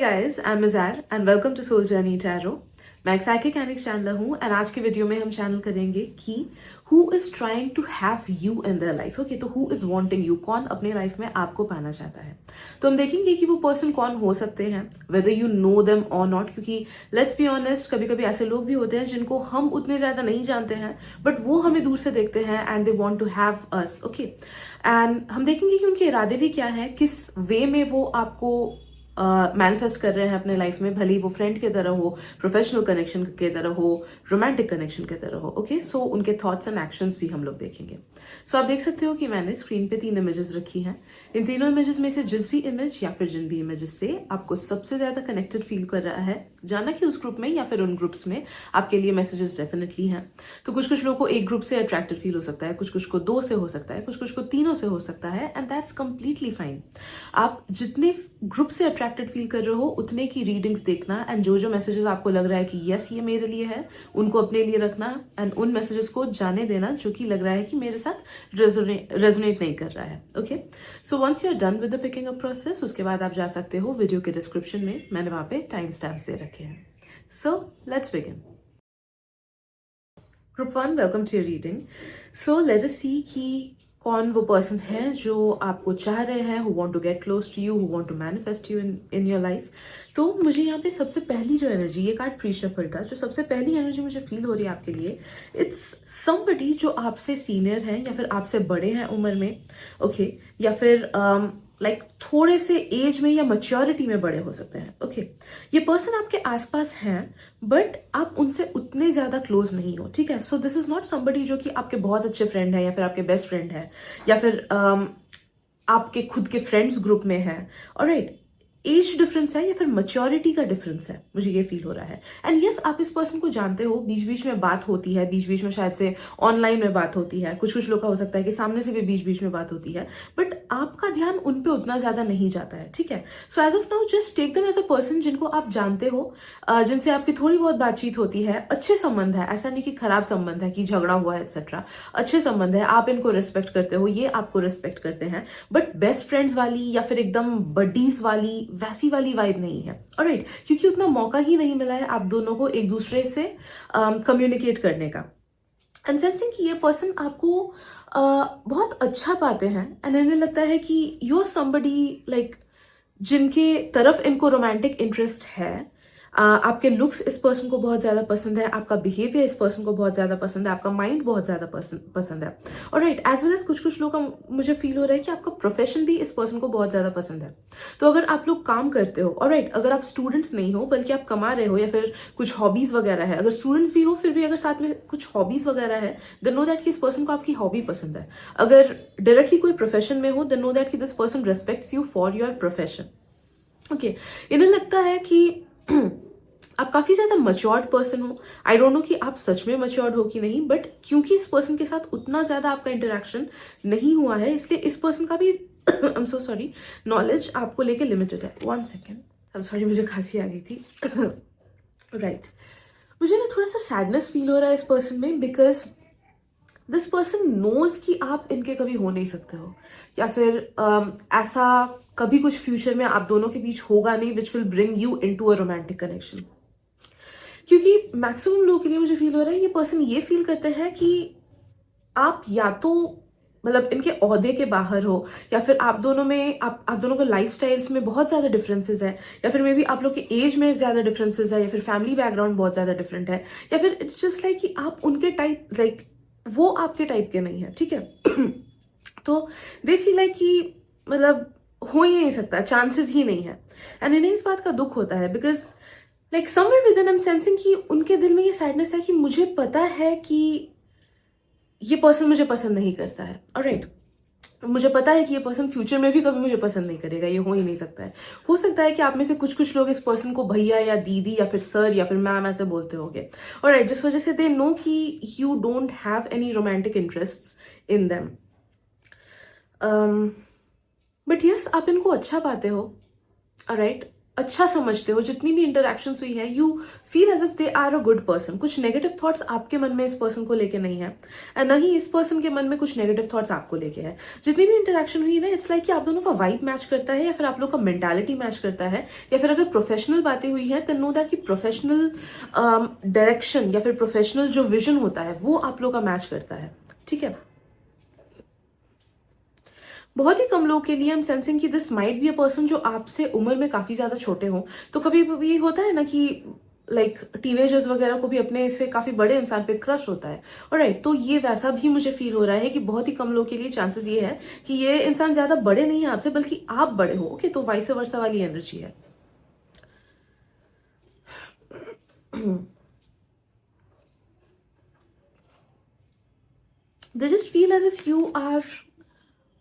Guys, I am Mizar and welcome to soul journey tarot. मैं एक psychic चैनलर हूँ and आज के वीडियो में हम चैनल करेंगे कि who is trying to have you in their life. Okay, तो हु इज वांटिंग यू, कौन अपने लाइफ में आपको पाना चाहता है। तो हम देखेंगे कि वो पर्सन कौन हो सकते हैं, वेदर यू नो देम और नॉट। क्योंकि लेट्स बी ऑनेस्ट, कभी कभी ऐसे लोग भी होते हैं जिनको हम उतने ज्यादा नहीं जानते हैं बट वो हमें दूर से देखते हैं and they want to have us. Okay, and हम देखेंगे कि उनके इरादे भी क्या है, किस वे में वो आपको मैनिफेस्ट कर रहे हैं अपने लाइफ में, भले ही वो फ्रेंड की तरह हो, प्रोफेशनल कनेक्शन की तरह हो, रोमांटिक कनेक्शन की तरह हो। ओके, सो उनके थॉट्स एंड एक्शंस भी हम लोग देखेंगे। सो आप देख सकते हो कि मैंने स्क्रीन पे 3 इमेजेस रखी हैं। इन तीनों इमेजेस में से जिस भी इमेज या फिर जिन भी इमेजेस से आपको सबसे ज्यादा कनेक्टेड फील कर रहा है, जाना कि उस ग्रुप में या फिर उन ग्रुप्स में आपके लिए मैसेजेस डेफिनेटली हैं। तो कुछ कुछ लोगों को एक ग्रुप से अट्रैक्टेड फील हो सकता है, कुछ कुछ को 2 से हो सकता है, कुछ कुछ को 3 से हो सकता है, एंड दैट्स कंप्लीटली फाइन। आप जितने ग्रुप से अट्रैक्टेड फील कर रहे हो उतने की रीडिंग्स देखना एंड जो जो मैसेजेस आपको लग रहा है कि यस ये मेरे लिए है, उनको अपने लिए रखना एंड उन मैसेजेस को जाने देना जो कि लग रहा है कि मेरे साथ रेजोनेट नहीं कर रहा है। Okay, so once you are done with the picking up process, उसके बाद आप जा सकते हो वीडियो के डिस्क्रिप्शन में, मैंने वहां पे टाइम स्टैम्प्स दे रखे हैं। So let's begin. Group 1, welcome to your reading. So let us see कि कौन वो पर्सन है जो आपको चाह रहे हैं, who want to get close to you, who want to manifest you in your life. तो मुझे यहाँ पे सबसे पहली जो एनर्जी, ये कार्ड प्री शफल था, जो सबसे पहली एनर्जी मुझे फील हो रही है आपके लिए, इट्स समबडी जो आपसे सीनियर है या फिर आपसे बड़े हैं उम्र में। ओके, या फिर लाइक थोड़े से एज में या मैच्योरिटी में बड़े हो सकते हैं। ओके, ये पर्सन आपके आसपास हैं बट आप उनसे उतने ज्यादा क्लोज नहीं हो। ठीक है, so this is not somebody जो कि आपके बहुत अच्छे फ्रेंड है या फिर आपके बेस्ट फ्रेंड है या फिर आपके खुद के फ्रेंड्स ग्रुप में है। ऑलराइट, एज डिफरेंस है या फिर मैच्योरिटी का डिफरेंस है, मुझे ये फील हो रहा है। एंड यस, आप इस पर्सन को जानते हो, बीच बीच में बात होती है, बीच बीच में शायद से ऑनलाइन में बात होती है, कुछ कुछ लोग का हो सकता है कि सामने से भी बीच बीच में बात होती है, बट आपका ध्यान उन पे उतना ज्यादा नहीं जाता है। ठीक है, so as of now just take them as a person जिनको आप जानते हो, जिनसे आपकी थोड़ी बहुत बातचीत होती है, अच्छे संबंध है, ऐसा नहीं कि खराब संबंध है कि झगड़ा हुआ है एक्सेट्रा, अच्छे संबंध है, आप इनको रिस्पेक्ट करते हो, ये आपको रिस्पेक्ट करते हैं, बट बेस्ट फ्रेंड्स वाली या फिर एकदम बडीज वाली वैसी वाली वाइब नहीं है। ऑलराइट, क्योंकि उतना मौका ही नहीं मिला है आप दोनों को एक दूसरे से कम्युनिकेट करने का। एंड सेंसिंग कि ये पर्सन आपको बहुत अच्छा पाते हैं एंड इन्हें लगता है कि यू आर समबडी लाइक जिनके तरफ इनको रोमांटिक इंटरेस्ट है। आपके लुक्स इस पर्सन को बहुत ज्यादा पसंद है, आपका बिहेवियर इस पर्सन को बहुत ज्यादा पसंद है, आपका माइंड बहुत ज्यादा पसंद है। और राइट, एज वेल एज कुछ कुछ लोग का मुझे फील हो रहा है कि आपका प्रोफेशन भी इस पर्सन को बहुत ज्यादा पसंद है। तो अगर आप लोग काम करते हो, और राइट, अगर आप स्टूडेंट्स नहीं हो बल्कि आप कमा रहे हो या फिर कुछ हॉबीज वगैरह है, अगर स्टूडेंट्स भी हो फिर भी अगर साथ में कुछ हॉबीज वगैरह है, देन नो दैट कि इस पर्सन को आपकी हॉबी पसंद है। अगर डायरेक्टली कोई प्रोफेशन में हो, देन नो दैट कि this person respects you for your profession. Okay, इन्हें लगता है कि आप काफी ज्यादा मच्योर्ड पर्सन हो। आई डोंट नो कि आप सच में मच्योर्ड हो कि नहीं, बट क्योंकि इस पर्सन के साथ उतना ज्यादा आपका इंटरेक्शन नहीं हुआ है, इसलिए इस पर्सन का भी I am so sorry, knowledge आपको लेके लिमिटेड है। 1 सेकेंड, आई एम सॉरी, मुझे खांसी आ गई थी। राइट, मुझे ना थोड़ा सा सैडनेस फील हो रहा है इस पर्सन में, बिकॉज दिस पर्सन नोज कि आप इनके कभी हो नहीं सकते हो, या फिर ऐसा कभी कुछ फ्यूचर में आप दोनों के बीच होगा नहीं which will bring you into a romantic connection. क्योंकि मैक्सिमम लोगों के लिए मुझे फील हो रहा है ये पर्सन ये फील करते हैं कि आप या तो मतलब इनके ओहदे के बाहर हो, या फिर आप दोनों में आप दोनों को लाइफ स्टाइल्स में बहुत ज्यादा डिफरेंसेस है, या फिर मे बी आप लोग के एज में ज्यादा डिफरेंसेस है, या फिर फैमिली बैकग्राउंड बहुत ज्यादा डिफरेंट है, या फिर इट्स जस्ट लाइक कि आप उनके टाइप लाइक वो आपके टाइप के नहीं है। ठीक है, तो दे फील लाइक कि मतलब हो ही नहीं सकता, चांसेस ही नहीं है। एंड इन्हें इस बात का दुख होता है because like somewhere with in I am sensing कि उनके दिल में ये सैडनेस है कि मुझे पता है कि ये पर्सन मुझे पसंद नहीं करता है। ऑलराइट, मुझे पता है कि ये पर्सन फ्यूचर में भी कभी मुझे पसंद नहीं करेगा, ये हो ही नहीं सकता है। हो सकता है कि आप में से कुछ कुछ लोग इस पर्सन को भैया या दीदी या फिर सर या फिर मैम ऐसे बोलते होंगे, ऑलराइट, जिस वजह से दे नो कि you don't have any romantic interests in them. But yes, आप इनको अच्छा पाते हो। ऑलराइट, अच्छा समझते हो, जितनी भी इंटरेक्शंस हुई है, you feel as if they are a good person. कुछ नेगेटिव थॉट्स आपके मन में इस पर्सन को लेके नहीं है, एंड ना ही इस पर्सन के मन में कुछ नेगेटिव थॉट्स आपको लेके है। जितनी भी इंटरेक्शन हुई ना, इट्स लाइक कि आप दोनों का वाइब मैच करता है, या फिर आप लोग का मेंटालिटी मैच करता है, या फिर अगर प्रोफेशनल बातें हुई हैं तो नो दैट कि प्रोफेशनल डायरेक्शन या फिर प्रोफेशनल जो विजन होता है वो आप लोग का मैच करता है। ठीक है, बहुत ही कम लोगों के लिए हम सेंसिंग कि this might be a person जो आपसे उम्र में काफी ज्यादा छोटे हों। तो कभी कभी होता है ना कि लाइक टीनेजर्स वगैरह को भी अपने से काफी बड़े इंसान पे क्रश होता है, और राइट, तो ये वैसा भी मुझे फील हो रहा है कि बहुत ही कम लोगों के लिए चांसेस ये है कि ये इंसान ज्यादा बड़े नहीं है आपसे, बल्कि आप बड़े हो। ओके, तो वाइस वर्सा वाली एनर्जी है। They just feel as if you are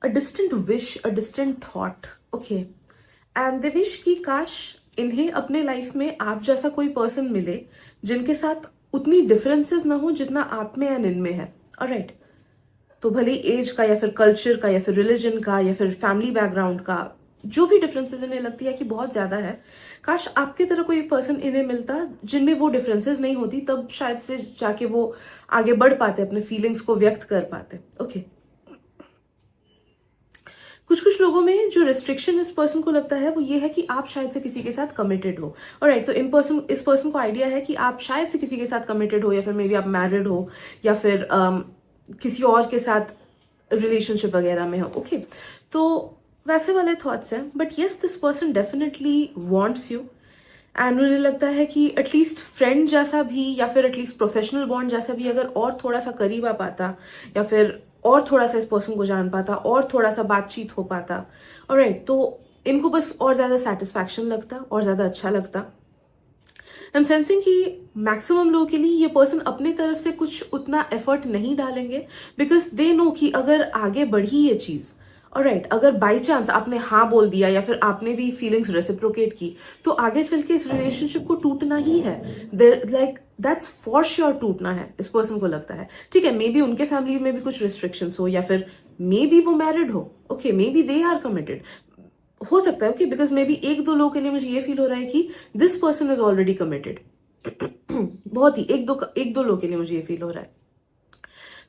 a distant wish, a distant thought. Okay. And they wish कि काश इन्हें अपने लाइफ में आप जैसा कोई पर्सन मिले जिनके साथ उतनी डिफरेंसेस ना हो जितना आप में एंड इनमें है। ऑलराइट, तो भले एज का या फिर कल्चर का या फिर रिलीजन का या फिर फैमिली बैकग्राउंड का जो भी डिफरेंसेस इन्हें लगती है कि बहुत ज्यादा है, काश आपके तरह कोई पर्सन इन्हें मिलता जिनमें वो डिफरेंसेस नहीं होती, तब शायद से जाके वो आगे बढ़ पाते, अपने फीलिंग्स को व्यक्त कर पाते। ओके, कुछ कुछ लोगों में जो रिस्ट्रिक्शन इस पर्सन को लगता है वो ये है कि आप शायद से किसी के साथ कमिटेड हो। ऑलराइट, तो इस पर्सन को आइडिया है कि आप शायद से किसी के साथ कमिटेड हो, या फिर मे बी आप मैरिड हो, या फिर किसी और के साथ रिलेशनशिप वगैरह में हो। ओके, तो वैसे वाले थॉट्स हैं, but yes, this person definitely wants you, and उन्हें लगता है कि एटलीस्ट फ्रेंड जैसा भी या फिर एटलीस्ट प्रोफेशनल बॉन्ड जैसा भी अगर और थोड़ा सा करीब आ पाता, या फिर और थोड़ा सा इस पर्सन को जान पाता, और थोड़ा सा बातचीत हो पाता, ऑलराइट, तो इनको बस और ज्यादा सेटिस्फैक्शन लगता, और ज्यादा अच्छा लगता। आई एम सेंसिंग कि मैक्सिमम लोगों के लिए ये पर्सन अपने तरफ से कुछ उतना एफर्ट नहीं डालेंगे, बिकॉज दे नो कि अगर आगे बढ़ी ये चीज, ऑलराइट, अगर बाई चांस आपने हाँ बोल दिया या फिर आपने भी फीलिंग्स रेसिप्रोकेट की, तो आगे चल के इस रिलेशनशिप को टूटना ही है। लाइक दैट्स फॉर श्योर टूटना है, इस पर्सन को लगता है। ठीक है, मे बी उनके फैमिली में भी कुछ रिस्ट्रिक्शंस हो, या फिर मे बी वो मैरिड हो। Okay, maybe they are committed, हो सकता है। ओके, बिकॉज मे बी एक दो लोगों के लिए मुझे ये फील हो रहा है कि this person is already committed. बहुत ही एक दो लोगों के लिए मुझे ये फील हो रहा है,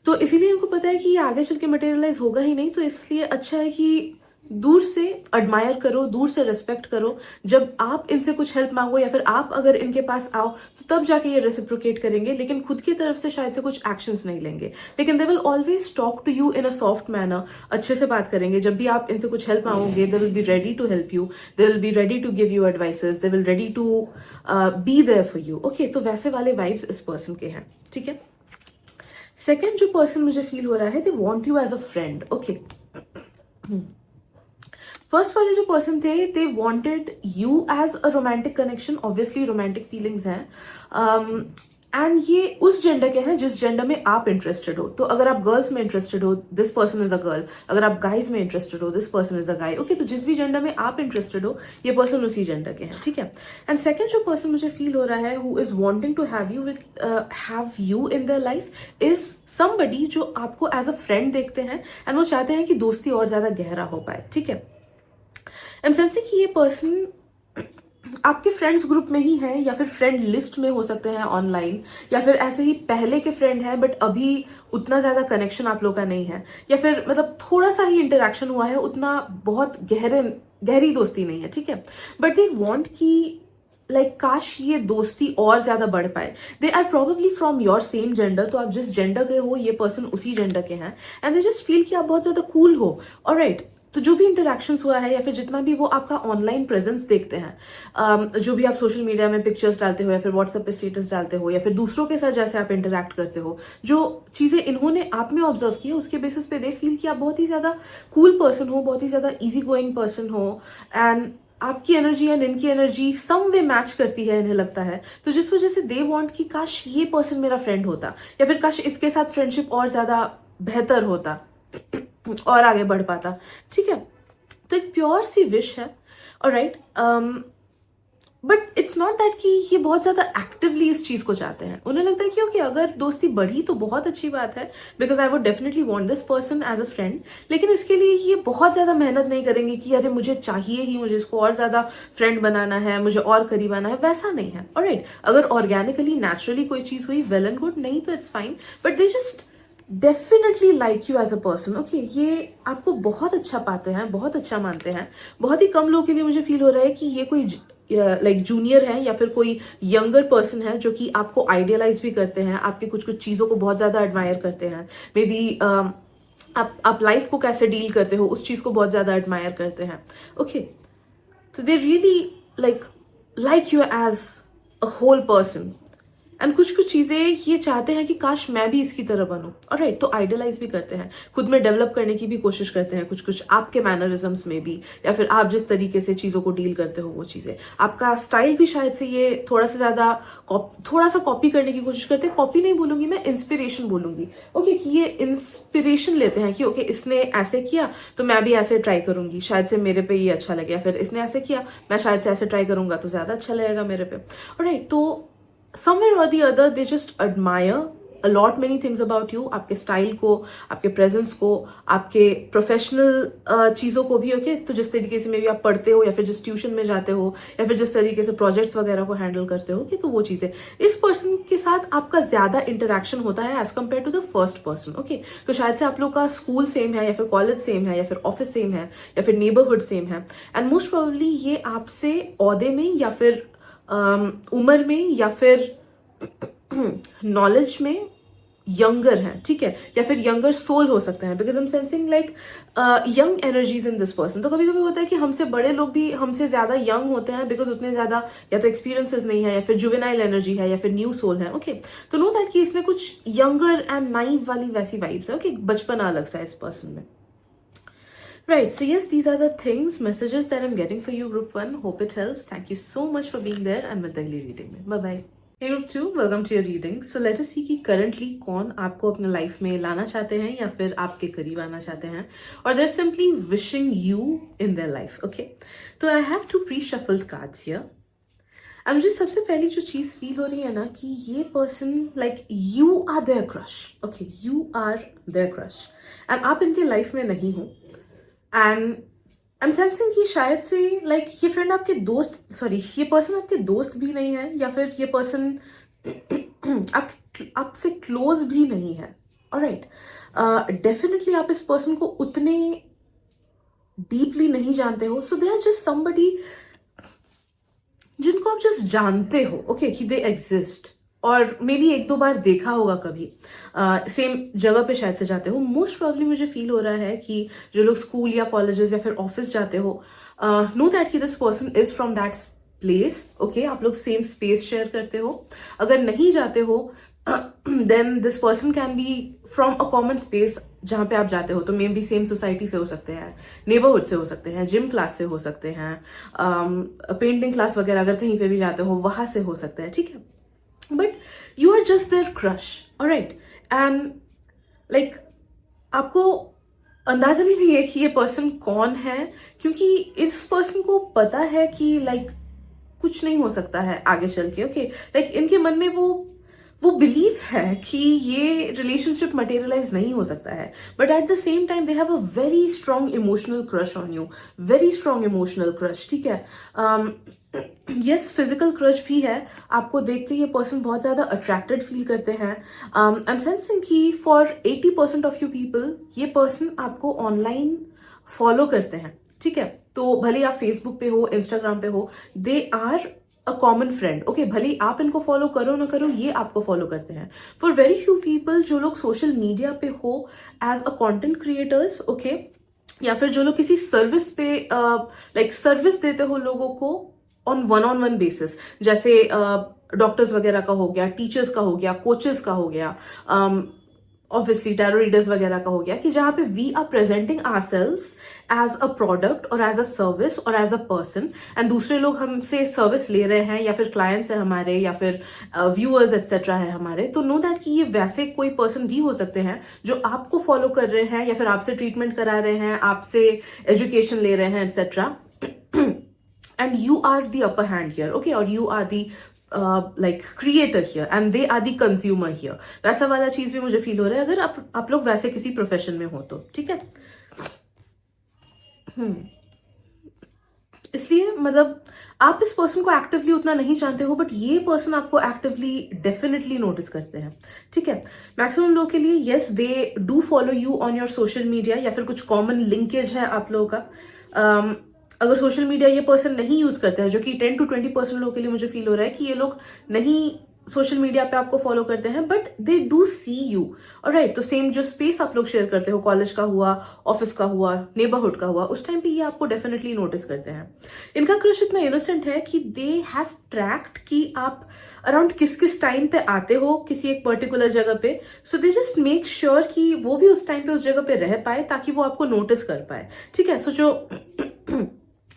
तो इसीलिए इनको पता है कि ये आगे चल के मटेरियलाइज होगा ही नहीं, तो इसलिए अच्छा है कि दूर से एडमायर करो, दूर से रेस्पेक्ट करो। जब आप इनसे कुछ हेल्प मांगो या फिर आप अगर इनके पास आओ, तो तब जाके ये रेसिप्रोकेट करेंगे, लेकिन खुद की तरफ से शायद से कुछ एक्शंस नहीं लेंगे। लेकिन they will always talk to you in a soft manner, अच्छे से बात करेंगे। जब भी आप इनसे कुछ हेल्प मांगोगे, they will be ready to help you, they will be ready to give you advices, they will ready to be there for you. Okay, तो वैसे वाले वाइब्स इस पर्सन के हैं। ठीक है, सेकेंड जो पर्सन मुझे फील हो रहा है, they want you as a friend. Okay, first वाले जो पर्सन थे, they wanted you as a romantic connection. Obviously romantic feelings हैं, एंड ये उस जेंडर के हैं जिस जेंडर में आप इंटरेस्टेड हो। तो अगर आप गर्ल्स में इंटरेस्टेड हो, this person is a girl. अगर आप गाइज में इंटरेस्टेड हो, this person is a guy. Okay, तो जिस भी जेंडर में आप इंटरेस्टेड हो, ये पर्सन उसी जेंडर के हैं। ठीक है, एंड सेकंड जो पर्सन मुझे फील हो रहा है, who is wanting to have you in their life, is somebody जो आपको एज अ फ्रेंड देखते हैं, एंड वो चाहते हैं कि दोस्ती और ज्यादा गहरा हो पाए। ठीक है, आई एम सेंसिंग कि ये पर्सन आपके फ्रेंड्स ग्रुप में ही है, या फिर फ्रेंड लिस्ट में हो सकते हैं ऑनलाइन, या फिर ऐसे ही पहले के फ्रेंड हैं बट अभी उतना ज्यादा कनेक्शन आप लोग का नहीं है, या फिर मतलब थोड़ा सा ही इंटरेक्शन हुआ है, उतना बहुत गहरी दोस्ती नहीं है। ठीक है, बट दे वॉन्ट की लाइक काश ये दोस्ती और ज्यादा बढ़ पाए। They are probably from your same gender, तो आप जिस जेंडर के हो ये पर्सन उसी जेंडर के हैं, एंड दे जस्ट फील कि आप बहुत ज्यादा कूल हो। ऑलराइट, तो जो भी इंटरेक्शंस हुआ है, या फिर जितना भी वो आपका ऑनलाइन प्रेजेंस देखते हैं, जो भी आप सोशल मीडिया में पिक्चर्स डालते हो, या फिर व्हाट्सएप पे स्टेटस डालते हो, या फिर दूसरों के साथ जैसे आप इंटरेक्ट करते हो, जो चीजें इन्होंने आप में ऑब्जर्व की है, उसके बेसिस पे दे फील कि आप बहुत ही ज्यादा कूल पर्सन हो, बहुत ही ज्यादा इजी गोइंग पर्सन हो, एंड आपकी एनर्जी एंड इनकी एनर्जी सम वे मैच करती है, इन्हें लगता है। तो जिस वजह से दे वांट कि काश ये पर्सन मेरा फ्रेंड होता, या फिर काश इसके साथ फ्रेंडशिप और ज्यादा बेहतर होता और आगे बढ़ पाता। ठीक है, तो एक प्योर सी विश है। Alright, but it's not that कि ये बहुत ज़्यादा एक्टिवली इस चीज़ को चाहते हैं। उन्हें लगता है कि ओके अगर दोस्ती बढ़ी तो बहुत अच्छी बात है, because I would definitely want this person as a friend, लेकिन इसके लिए ये बहुत ज़्यादा मेहनत नहीं करेंगे कि अरे मुझे चाहिए ही, मुझे इसको और ज़्यादा फ्रेंड बनाना है, मुझे और करीब आना है, वैसा नहीं है। ऑलराइट, अगर ऑर्गेनिकली नेचुरली कोई चीज़ हुई वेल एंड गुड, नहीं तो it's fine, but they just definitely like you as a person. Okay, ये आपको बहुत अच्छा पाते हैं, बहुत अच्छा मानते हैं। बहुत ही कम लोगों के लिए मुझे फील हो रहा है कि ये कोई लाइक जूनियर है या फिर कोई यंगर पर्सन है जो कि आपको आइडियलाइज भी करते हैं, आपकी कुछ कुछ चीज़ों को बहुत ज़्यादा एडमायर करते हैं। मे बी आप लाइफ को कैसे डील करते हो उस चीज़ को बहुत ज़्यादा एडमायर करते हैं। ओके, तो they really like you as a whole person. And कुछ कुछ चीज़ें ये चाहते हैं कि काश मैं भी इसकी तरह बनूं। ऑलराइट, तो आइडियलाइज भी करते हैं, खुद में डेवलप करने की भी कोशिश करते हैं, कुछ कुछ आपके मैनरिज्म्स में भी, या फिर आप जिस तरीके से चीज़ों को डील करते हो वो चीज़ें, आपका स्टाइल भी शायद से ये थोड़ा सा ज़्यादा थोड़ा सा कॉपी करने की कोशिश करते हैं। कॉपी नहीं बोलूंगी मैं, इंस्पिरेशन बोलूंगी। ओके, कि ये इंस्पिरेशन लेते हैं कि ओके इसने ऐसे किया तो मैं भी ऐसे ट्राई करूंगी, शायद से मेरे पे ये अच्छा लगे, या फिर इसने ऐसे किया मैं शायद से ऐसे ट्राई करूंगा तो ज़्यादा अच्छा लगेगा मेरे पे। ऑलराइट, तो somewhere or the other they just admire a lot many things about you, आपके स्टाइल को, आपके प्रेजेंस को, आपके प्रोफेशनल चीज़ों को भी। ओके, तो जिस तरीके से मे बी आप पढ़ते हो, या फिर जिस ट्यूशन में जाते हो, या फिर जिस तरीके से प्रोजेक्ट्स वगैरह को हैंडल करते हो, कि तो वो चीज़ें इस पर्सन के साथ आपका ज़्यादा इंटरेक्शन होता है as compared to the first person. Okay, तो शायद से आप लोग का स्कूल सेम है, या फिर कॉलेज सेम है, या फिर ऑफिस सेम है, या फिर नेबरहुड सेम है, एंड मोस्ट प्रोबेबली ये आपसे ओहदे में, या फिर उम्र में, या फिर नॉलेज में यंगर है, ठीक है, या फिर यंगर सोल हो सकते हैं, because I am sensing like young energies in this person. तो कभी कभी होता है कि हमसे बड़े लोग भी हमसे ज्यादा यंग होते हैं, बिकॉज उतने ज्यादा या तो एक्सपीरियंसेस नहीं है, या फिर जुवेनाइल एनर्जी है, या फिर न्यू सोल है। ओके, तो नो दैट कि इसमें कुछ यंगर एंड नाइव वाली वैसी वाइब्स है। ओके, बचपना अलग सा है इस पर्सन में। Right, so yes, these are the things, messages that I'm getting for you, Group 1. Hope it helps. Thank you so much for being there and with daily reading. Bye-bye. Hey Group 2, welcome to your reading. So let us see कि currently कौन आपको अपने life में लाना चाहते हैं या फिर आपके करीब आना चाहते हैं, और they're simply wishing you in their life. Okay, तो I have two pre-shuffled cards here. अब मुझे सबसे पहली जो चीज़ फील हो रही है ना, कि ये person like you are their crush. Okay, you are their crush and आप इनके लाइफ में नहीं हो। एंड आई एम सेंसिंग कि शायद से लाइक ये फ्रेंड आपके दोस्त, सॉरी ये पर्सन आपके दोस्त भी नहीं है, या फिर ये पर्सन आपसे क्लोज भी नहीं है। ऑलराइट, डेफिनेटली आप इस पर्सन को उतने डीपली नहीं जानते हो। सो दे आर जस्ट समबडी जिनको आप जस्ट जानते हो, ओके, कि दे एग्जिस्ट, और मे बी एक दो बार देखा होगा कभी, सेम जगह पे शायद से जाते हो। मोस्ट प्रॉब्ली मुझे फील हो रहा है कि जो लोग स्कूल या कॉलेजेस या फिर ऑफिस जाते हो, नो दैट कि this person is from that place. Okay, आप लोग सेम स्पेस शेयर करते हो। अगर नहीं जाते हो then this person can be from a common space जहाँ पे आप जाते हो, तो मे बी सेम सोसाइटी से हो सकते हैं, नेबरहुड से हो सकते हैं, जिम क्लास से हो सकते हैं, पेंटिंग क्लास वगैरह अगर कहीं पे भी जाते हो वहां से हो सकते हैं, ठीक है। But you are just their crush, alright, and like आपको अंदाजा भी नहीं है कि ये पर्सन कौन है, क्योंकि इस पर्सन को पता है कि लाइक कुछ नहीं हो सकता है आगे चल के। ओके, लाइक इनके मन में वो बिलीफ है कि ये रिलेशनशिप मटेरियलाइज नहीं हो सकता है, but at the same time they have a very strong emotional crush on you, very strong emotional crush, ठीक है। यस, फिजिकल क्रश भी है, आपको देख के ये पर्सन बहुत ज्यादा अट्रैक्टेड फील करते हैं। आई एम सेंसिंग कि फॉर 80% ऑफ यू पीपल ये पर्सन आपको ऑनलाइन फॉलो करते हैं, ठीक है। तो भले आप फेसबुक पे हो, इंस्टाग्राम पे हो, they are a common friend. Okay, भले आप इनको फॉलो करो ना करो, ये आपको फॉलो करते हैं। फॉर वेरी फ्यू पीपल जो लोग सोशल मीडिया पे हो as a content creators, okay, या फिर जो लोग किसी सर्विस पे लाइक सर्विस देते हो लोगों को ऑन वन बेसिस, जैसे डॉक्टर्स वगैरह का हो गया, टीचर्स का हो गया, कोचेस का हो गया, ऑब्वियसली टैरो रीडर्स वगैरह का हो गया, कि जहाँ पे we are presenting ourselves as a product और एज अ सर्विस और एज अ पर्सन, एंड दूसरे लोग हमसे सर्विस ले रहे हैं, या फिर क्लाइंट्स है हमारे, या फिर व्यूअर्स एक्सेट्रा है हमारे। तो नो दैट कि ये वैसे कोई पर्सन भी हो सकते हैं जो आपको फॉलो कर रहे हैं, या फिर आपसे ट्रीटमेंट करा रहे हैं, आपसे एजुकेशन ले रहे हैं etcetera. and you are the upper hand here, okay, or you are the like creator here and they are the consumer here. वैसा वाला चीज भी मुझे फील हो रहा है अगर आप लोग वैसे किसी प्रोफेशन में हो तो, ठीक है। इसलिए मतलब आप इस पर्सन को एक्टिवली उतना नहीं जानते हो, बट ये पर्सन आपको एक्टिवली डेफिनेटली नोटिस करते हैं, ठीक है। मैक्सिमम लोग के लिए yes they do follow you on your social media, या फिर कुछ कॉमन लिंकेज है आप लोगों का। अगर सोशल मीडिया ये पर्सन नहीं यूज करते हैं, जो कि 10 to 20% लोगों के लिए मुझे फील हो रहा है कि ये लोग नहीं सोशल मीडिया पे आपको फॉलो करते हैं, but they do see you, alright. तो सेम जो स्पेस आप लोग शेयर करते हो, कॉलेज का हुआ, ऑफिस का हुआ, नेबरहुड का हुआ, उस टाइम पे ये आपको डेफिनेटली नोटिस करते हैं। इनका क्रश इतना इनोसेंट है कि दे हैव ट्रैक्ड कि आप अराउंड किस किस टाइम पे आते हो किसी एक पर्टिकुलर जगह पे, सो दे जस्ट मेक श्योर कि वो भी उस टाइम पे उस जगह पे रह पाए ताकि वो आपको नोटिस कर पाए, ठीक है। सोचो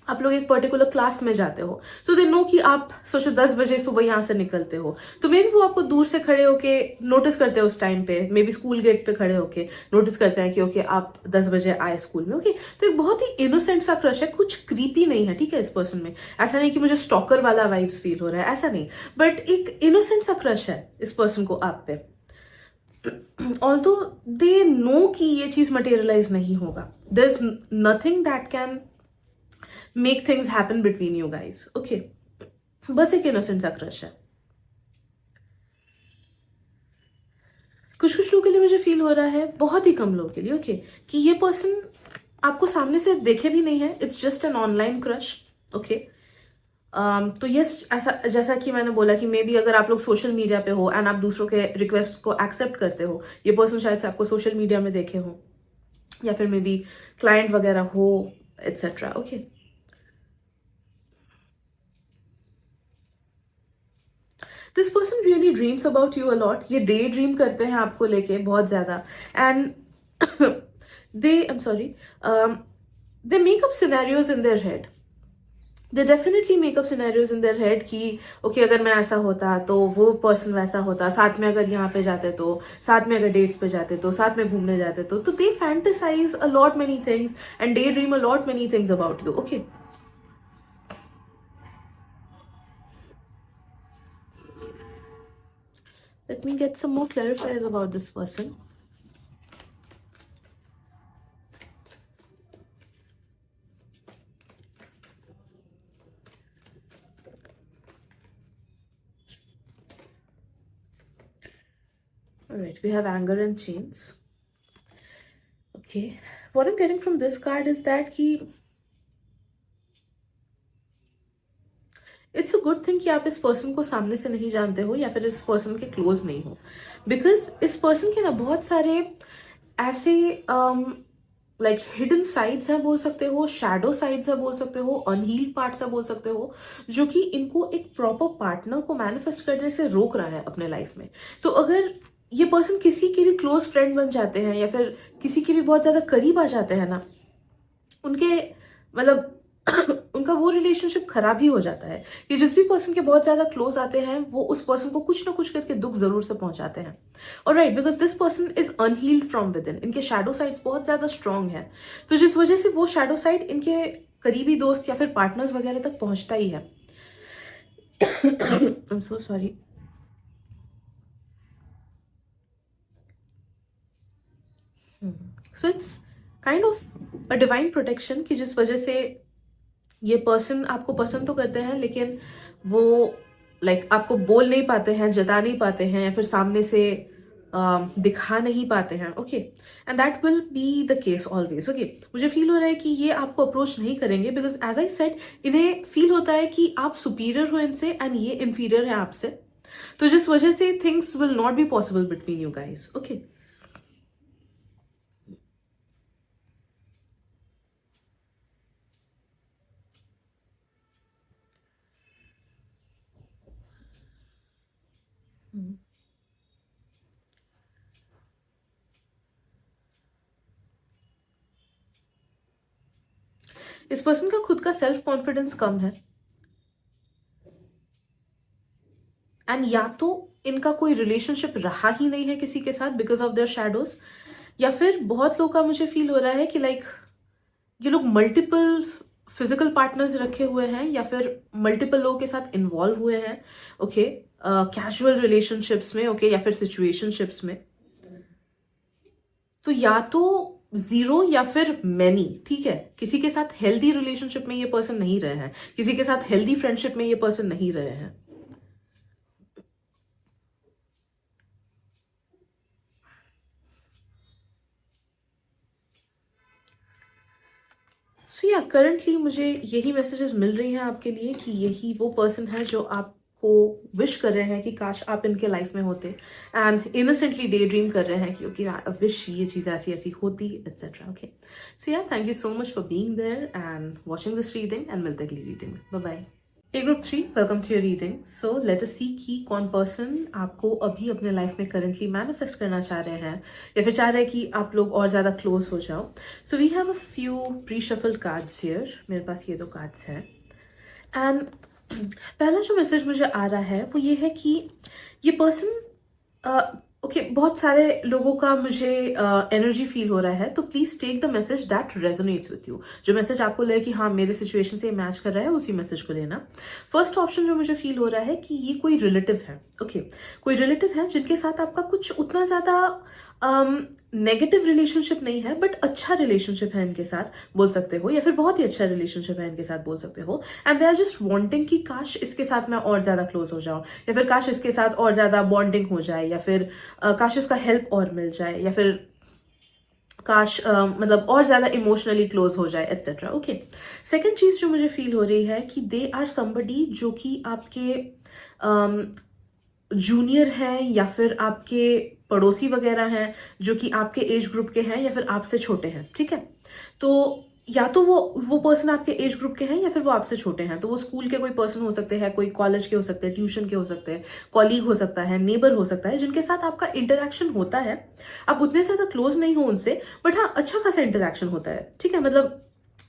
आप लोग एक पर्टिकुलर क्लास में जाते हो, तो दे नो कि आप सोचो 10 बजे सुबह यहाँ से निकलते हो, तो मे बी वो आपको दूर से खड़े होके नोटिस करते हैं उस टाइम पे, मे बी स्कूल गेट पे खड़े होके नोटिस करते हैं कि ओके आप 10 बजे आए स्कूल में, ओके। तो एक बहुत ही इनोसेंट सा क्रश है, कुछ क्रीपी नहीं है, ठीक है। इस पर्सन में ऐसा नहीं कि मुझे स्टॉकर वाला वाइब्स फील हो रहा है, ऐसा नहीं, बट एक इनोसेंट सा क्रश है इस पर्सन को आप पे। ऑल्दो दे नो कि ये चीज मटेरियलाइज नहीं होगा, there is nothing that can make things happen between you guys, okay. बस एक इनोसेंट सा क्रश है। कुछ कुछ लोगों के लिए मुझे फील हो रहा है, बहुत ही कम लोगों के लिए, ओके, कि ये पर्सन आपको सामने से देखे भी नहीं है, it's just an online crush, okay. तो यस, ऐसा जैसा कि मैंने बोला कि मे बी अगर आप लोग सोशल मीडिया पे हो एंड आप दूसरों के रिक्वेस्ट को एक्सेप्ट करते हो, ये पर्सन शायद से आपको सोशल मीडिया में देखे हो, या फिर मे बी क्लाइंट वगैरह हो, etcetera, okay. This person really dreams about you a lot, ये डे ड्रीम करते हैं आपको लेके बहुत ज्यादा, and they I am sorry they make up scenarios in their head, they definitely makeup scenarios in their head कि ओके अगर मैं ऐसा होता तो वो पर्सन वैसा होता, साथ में अगर यहाँ पे जाते तो, साथ में अगर डेट्स पे जाते तो, साथ में घूमने जाते तो they fantasize a lot many things and daydream a lot many things about you, okay. Let me get some more clarifiers about this person. All right, we have anger and chains. Okay, what I'm getting from this card is that कि it's a good thing कि आप इस person को सामने से नहीं जानते हो या फिर इस पर्सन के क्लोज नहीं हो, बिकॉज इस पर्सन के ना बहुत सारे ऐसे लाइक हिडन साइड्स हैं बोल सकते हो, शैडो साइड्स है बोल सकते हो, अनहील्ड पार्ट्स है बोल सकते हो, जो कि इनको एक प्रॉपर पार्टनर को मैनिफेस्ट करने से रोक रहा है अपने लाइफ में। तो अगर ये पर्सन किसी के भी क्लोज फ्रेंड बन जाते हैं या फिर किसी के भी बहुत ज्यादा करीब आ जाते हैं ना, उनके मतलब उनका वो रिलेशनशिप खराब ही हो जाता है। कि जिस भी पर्सन के बहुत ज्यादा क्लोज आते हैं वो उस पर्सन को कुछ ना कुछ करके दुख जरूर से पहुंचाते हैं, alright, because this person is unhealed from with in, इनके शैडो साइड्स बहुत ज्यादा स्ट्रांग है, तो जिस वजह से वो शैडो साइड इनके करीबी दोस्त या फिर पार्टनर्स वगैरह तक पहुंचता ही है। I am so sorry. So it's kind of a divine protection कि जिस वजह से ये पर्सन आपको पसंद तो करते हैं लेकिन वो लाइक आपको बोल नहीं पाते हैं, जता नहीं पाते हैं, या फिर सामने से दिखा नहीं पाते हैं, okay. And that will be the case always, okay. मुझे फील हो रहा है कि ये आपको अप्रोच नहीं करेंगे बिकॉज एज आई सेड इन्हें फील होता है कि आप सुपीरियर हो इनसे एंड ये इंफीरियर है आपसे, तो जिस वजह से things will not be possible between you guys, okay. इस पर्सन का खुद का सेल्फ कॉन्फिडेंस कम है, एंड या तो इनका कोई रिलेशनशिप रहा ही नहीं है किसी के साथ बिकॉज ऑफ देयर शैडोज, या फिर बहुत लोगों का मुझे फील हो रहा है कि लाइक ये लोग मल्टीपल फिजिकल पार्टनर्स रखे हुए हैं या फिर मल्टीपल लोगों के साथ इन्वॉल्व हुए हैं, ओके, कैजुअल रिलेशनशिप्स में, ओके, या फिर सिचुएशनशिप्स में, तो या तो जीरो या फिर मैनी, ठीक है। किसी के साथ हेल्दी रिलेशनशिप में ये पर्सन नहीं रहे हैं, किसी के साथ हेल्दी फ्रेंडशिप में ये पर्सन नहीं रहे हैं। सो या करंटली मुझे यही मैसेजेस मिल रही हैं आपके लिए कि यही वो पर्सन है जो आपको विश कर रहे हैं कि काश आप इनके लाइफ में होते, एंड इनोसेंटली डे ड्रीम कर रहे हैं कि ओके विश ये चीज़ ऐसी ऐसी होती, etcetera. Okay, so yeah thank you so much for being there and watching this reading, and मिलते हैं अगली रीडिंग में। Bye bye. A group 3, welcome to your reading. So let us see कि कौन पर्सन आपको अभी अपने लाइफ में करंटली मैनिफेस्ट करना चाह रहे हैं या फिर चाह रहे हैं कि आप लोग और ज़्यादा क्लोज हो जाओ। So we have a few pre shuffled cards here. मेरे पास ये 2 कार्ड्स हैं, एंड पहला जो मैसेज मुझे आ रहा है वो ये है कि ये पर्सन ओके बहुत सारे लोगों का मुझे एनर्जी फील हो रहा है, तो please take the message that resonates with you. जो मैसेज आपको लगे कि हाँ मेरे सिचुएशन से मैच कर रहा है, उसी मैसेज को लेना। फर्स्ट ऑप्शन जो मुझे फील हो रहा है कि ये कोई रिलेटिव है, ओके, कोई रिलेटिव है जिनके साथ आपका कुछ उतना ज़्यादा नेगेटिव रिलेशनशिप नहीं है, बट अच्छा रिलेशनशिप है इनके साथ बोल सकते हो, या फिर बहुत ही अच्छा रिलेशनशिप है इनके साथ बोल सकते हो, and they are just wanting कि काश इसके साथ मैं और ज़्यादा क्लोज हो जाऊं, या फिर काश इसके साथ और ज़्यादा बॉन्डिंग हो जाए, या फिर काश इसका हेल्प और मिल जाए, या फिर काश मतलब और ज़्यादा इमोशनली क्लोज हो जाए, एट्सेट्रा। ओके, सेकेंड चीज़ जो मुझे फील हो रही है कि दे आर समबडी जो कि आपके जूनियर हैं या फिर आपके पड़ोसी वगैरह हैं, जो कि आपके एज ग्रुप के हैं या फिर आपसे छोटे हैं, ठीक है। तो या तो वो पर्सन आपके एज ग्रुप के हैं या फिर वो आपसे छोटे हैं। तो वो स्कूल के कोई पर्सन हो सकते हैं, कोई कॉलेज के हो सकते हैं, ट्यूशन के हो सकते हैं, कॉलीग हो सकता है, नेबर हो सकता है, जिनके साथ आपका इंटरेक्शन होता है। आप उतने ज़्यादा क्लोज नहीं हो उनसे, बट हाँ अच्छा खासा इंटरेक्शन होता है, ठीक है। मतलब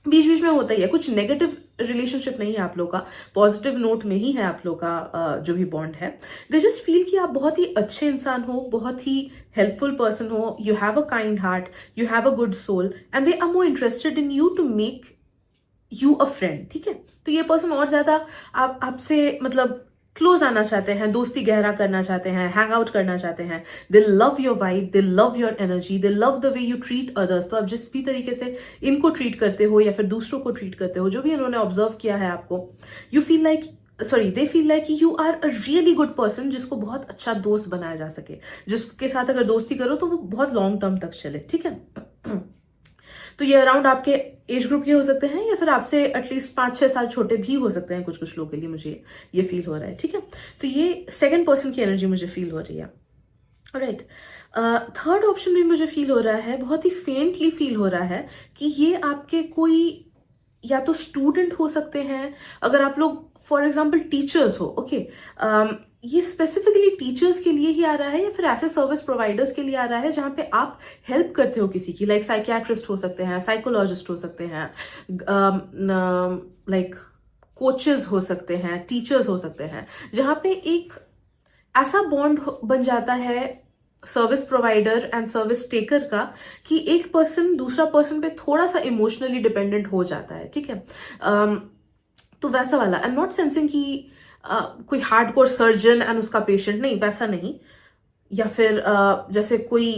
बीच बीच में होता ही है, कुछ नेगेटिव रिलेशनशिप नहीं है आप लोग का, पॉजिटिव नोट में ही है आप लोग का जो भी बॉन्ड है। दे जस्ट फील कि आप बहुत ही अच्छे इंसान हो, बहुत ही हेल्पफुल पर्सन हो, you have a kind heart, you have a good soul, and they are more interested in you to make you a friend, ठीक है। तो ये पर्सन और ज्यादा आपसे मतलब क्लोज आना चाहते हैं, दोस्ती गहरा करना चाहते हैं, हैंग आउट करना चाहते हैं। दे love your vibe, they love your energy, they love the way you treat others. तो आप जिस भी तरीके से इनको ट्रीट करते हो या फिर दूसरों को ट्रीट करते हो, जो भी इन्होंने ऑब्जर्व किया है आपको, you feel like they feel like you are a really good person, जिसको बहुत अच्छा दोस्त बनाया जा सके, जिसके साथ अगर दोस्ती करो तो वो बहुत लॉन्ग टर्म तक चले, ठीक है। तो ये अराउंड आपके एज ग्रुप के हो सकते हैं या फिर आपसे एटलीस्ट 5-6 साल छोटे भी हो सकते हैं, कुछ कुछ लोगों के लिए मुझे ये फील हो रहा है, ठीक है। तो ये सेकंड पर्सन की एनर्जी मुझे फील हो रही है, राइट। थर्ड ऑप्शन भी मुझे फील हो रहा है, बहुत ही फेंटली फील हो रहा है कि ये आपके कोई या तो स्टूडेंट हो सकते हैं, अगर आप लोग फॉर एग्जाम्पल टीचर्स हो, ओके, ये स्पेसिफिकली टीचर्स के लिए ही आ रहा है या फिर ऐसे सर्विस प्रोवाइडर्स के लिए आ रहा है जहां पे आप हेल्प करते हो किसी की, लाइक साइकियाट्रिस्ट हो सकते हैं, साइकोलॉजिस्ट हो सकते हैं, लाइक कोचेस हो सकते हैं, टीचर्स हो सकते हैं, जहां पे एक ऐसा बॉन्ड बन जाता है service provider and service taker का कि एक पर्सन दूसरा पर्सन पे थोड़ा सा इमोशनली डिपेंडेंट हो जाता है, ठीक है। तो वैसा वाला, आई एम नॉट सेंसिंग कि कोई हार्डकोर सर्जन एंड उसका पेशेंट, नहीं वैसा नहीं, या फिर जैसे कोई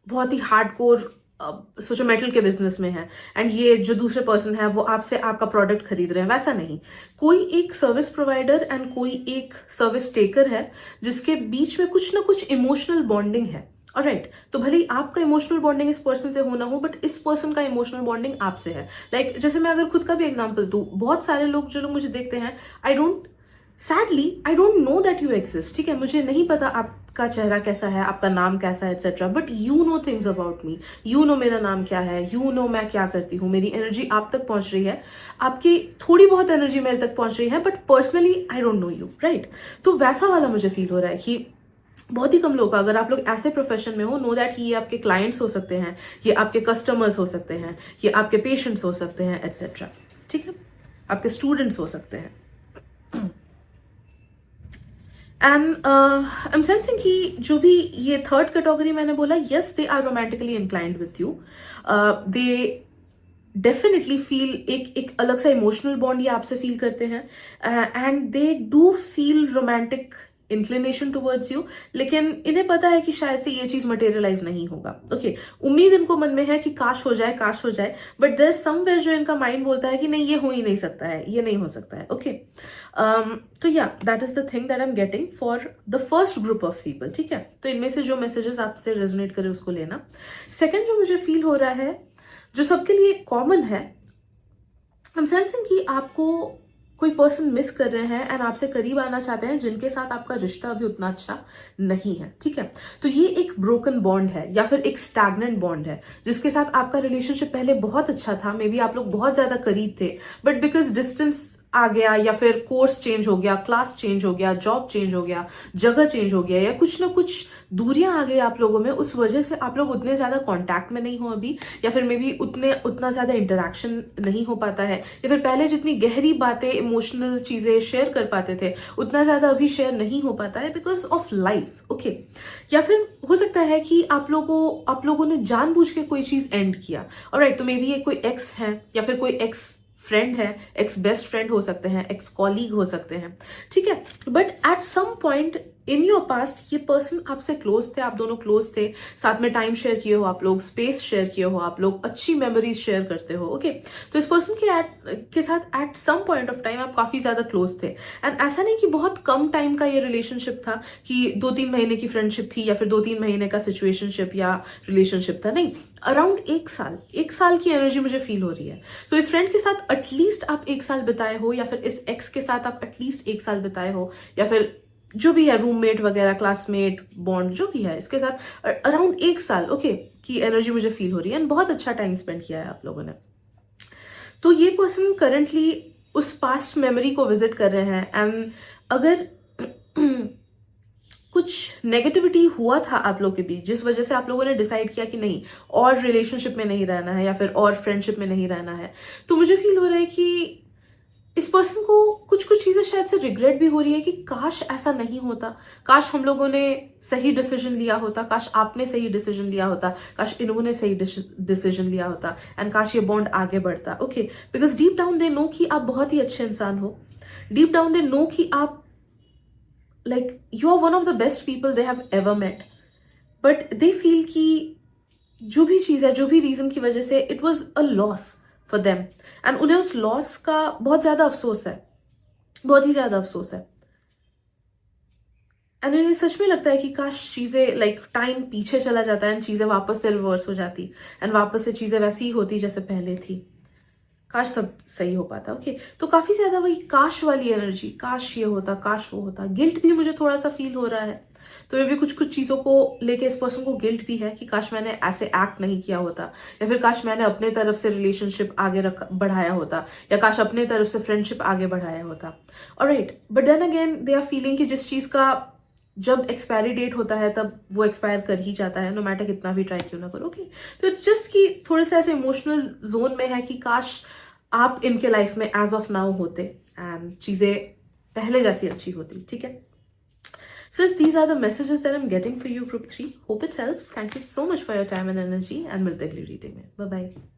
बहुत ही हार्डकोर सोचो मेटल के बिजनेस में है एंड ये जो दूसरे पर्सन है वो आपसे आपका प्रोडक्ट खरीद रहे हैं, वैसा नहीं। कोई एक सर्विस प्रोवाइडर एंड कोई एक सर्विस टेकर है जिसके बीच में कुछ ना कुछ इमोशनल बॉन्डिंग है, ऑलराइट। तो भले ही आपका इमोशनल बॉन्डिंग इस पर्सन से होना हो, बट इस पर्सन का इमोशनल बॉन्डिंग आपसे है। लाइक जैसे मैं अगर खुद का भी एग्जांपल दूं, बहुत सारे लोग जो लोग मुझे देखते हैं, sadly I don't know that you exist, ठीक है। मुझे नहीं पता आपका चेहरा कैसा है, आपका नाम कैसा है, etcetera, but you know things about me, you know मेरा नाम क्या है, यू नो मैं क्या करती हूँ, मेरी एनर्जी आप तक पहुंच रही है, आपकी थोड़ी बहुत एनर्जी मेरे तक पहुंच रही है, but personally I don't know you, right. तो वैसा वाला मुझे फील हो रहा है कि बहुत ही कम लोग, अगर आप लोग ऐसे प्रोफेशन में हो, नो दैट ये आपके क्लाइंट्स हो सकते हैं, ये आपके कस्टमर्स हो सकते हैं, ये आपके पेशेंट्स हो सकते हैं, एक्सेट्रा, ठीक है, आपके स्टूडेंट्स हो सकते हैं। आई एम सेंसिंग कि जो भी ये थर्ड कैटेगरी मैंने बोला, yes they are romantically inclined with you, they definitely feel एक अलग सा इमोशनल बॉन्ड ये आपसे फील करते हैं, and they do feel romantic inclination towards you, लेकिन इन्हें पता है कि शायद से ये चीज मटेरियलाइज नहीं होगा। ओके, उम्मीद इनको मन में है कि काश हो जाए, काश हो जाए, बट देयर समवेयर जो इनका माइंड बोलता है कि नहीं, ये हो ही नहीं सकता है, ये नहीं हो सकता है। ओके, तो या that is the thing that I am getting for the first group of people. ठीक है, तो इनमें से जो मैसेजेस आपसे रेजोनेट करे उसको लेना। सेकेंड जो मुझे फील हो रहा है, जो सबके लिए कॉमन है, हम सेंसिंग कि आपको कोई पर्सन मिस कर रहे हैं एंड आपसे करीब आना चाहते हैं, जिनके साथ आपका रिश्ता अभी उतना अच्छा नहीं है। ठीक है, तो ये एक ब्रोकन बॉन्ड है या फिर एक स्टैग्नेंट बॉन्ड है, जिसके साथ आपका रिलेशनशिप पहले बहुत अच्छा था, मे बी आप लोग बहुत ज्यादा करीब थे, बट बिकॉज डिस्टेंस आ गया या फिर कोर्स चेंज हो गया, क्लास चेंज हो गया, जॉब चेंज हो गया, जगह चेंज हो गया, या कुछ ना कुछ दूरियां आ गई आप लोगों में, उस वजह से आप लोग उतने ज्यादा कांटेक्ट में नहीं हो अभी, या फिर मे बी उतना ज्यादा इंटरेक्शन नहीं हो पाता है, या फिर पहले जितनी गहरी बातें, इमोशनल चीजें शेयर कर पाते थे उतना ज्यादा अभी शेयर नहीं हो पाता है बिकॉज ऑफ लाइफ। ओके, या फिर हो सकता है कि आप लोगों ने जानबूझ के कोई चीज एंड किया। ऑलराइट, तो मे बी ये कोई एक्स है या फिर कोई एक्स फ्रेंड है, एक्स बेस्ट फ्रेंड हो सकते हैं, एक्स कॉलीग हो सकते हैं। ठीक है, but at some point in your past ये पर्सन आपसे क्लोज थे, आप दोनों क्लोज थे, साथ में टाइम शेयर किए हो आप लोग, स्पेस शेयर किए हो आप लोग, अच्छी मेमोरीज शेयर करते हो। ओके, तो इस पर्सन के साथ at some point of time आप काफी ज्यादा क्लोज थे, एंड ऐसा नहीं कि बहुत कम टाइम का ये रिलेशनशिप था कि 2-3 महीने की फ्रेंडशिप थी या फिर 2-3 महीने का सिचुएशनशिप या रिलेशनशिप था, नहीं, अराउंड 1 साल की एनर्जी मुझे फील हो रही है। तो इस फ्रेंड के साथ एटलीस्ट आप 1 साल बिताए हो, या फिर इस एक्स के साथ आप एटलीस्ट 1 साल बिताए हो, या फिर जो भी है रूममेट वगैरह, क्लासमेट बॉन्ड जो भी है, इसके साथ अराउंड 1 साल ओके की एनर्जी मुझे फील हो रही है, एंड बहुत अच्छा टाइम स्पेंड किया है आप लोगों ने। तो ये पर्सन करंटली उस पास्ट मेमोरी को विजिट कर रहे हैं, एंड अगर कुछ नेगेटिविटी हुआ था आप लोग के बीच, जिस वजह से आप लोगों ने डिसाइड किया कि नहीं और रिलेशनशिप में नहीं रहना है या फिर और फ्रेंडशिप में नहीं रहना है, तो मुझे फील हो रहा है कि इस पर्सन को कुछ कुछ चीजें शायद से रिग्रेट भी हो रही है कि काश ऐसा नहीं होता, काश हम लोगों ने सही डिसीजन लिया होता, काश आपने सही डिसीजन लिया होता, काश इन्होंने सही डिसीजन लिया होता, एंड काश ये बॉन्ड आगे बढ़ता। Okay, because deep down they know कि आप बहुत ही अच्छे इंसान हो, डीप डाउन दे नो कि आप like you are one of the best people they have ever met, but they feel कि जो भी चीज है, जो भी रीजन की वजह से it was a loss for them, and उन्हें उस लॉस का बहुत ज्यादा अफसोस है, बहुत ही ज्यादा अफसोस है, एंड इन्हें सच में लगता है कि काश चीजें लाइक टाइम पीछे चला जाता है एंड चीजें वापस से रिवर्स हो जाती, एंड वापस से चीजें वैसी ही होती जैसे पहले थी, काश सब सही हो पाता। ओके, तो काफी ज्यादा वही काश वाली एनर्जी, काश ये होता, काश वो होता। गिल्ट भी मुझे थोड़ा सा फील हो रहा है, तो ये भी कुछ कुछ चीजों को लेके इस पर्सन को गिल्ट भी है कि काश मैंने ऐसे एक्ट नहीं किया होता, या फिर काश मैंने अपने तरफ से रिलेशनशिप आगे बढ़ाया होता, या काश अपने तरफ से फ्रेंडशिप आगे बढ़ाया होता। Alright, but then again they are feeling कि जिस चीज का जब एक्सपायरी डेट होता है तब वो एक्सपायर कर ही जाता है, नो मैटर कितना भी ट्राई क्यों ना करो। ओके, तो इट्स जस्ट कि थोड़े से ऐसे इमोशनल जोन में है कि काश आप इनके लाइफ में एज ऑफ नाउ होते एंड चीजें पहले जैसी अच्छी होती। ठीक है, so these are the messages that I'm getting for you, group 3. Hope it helps. Thank you so much for your time and energy, and मिलते अगली रीडिंग में। Bye bye.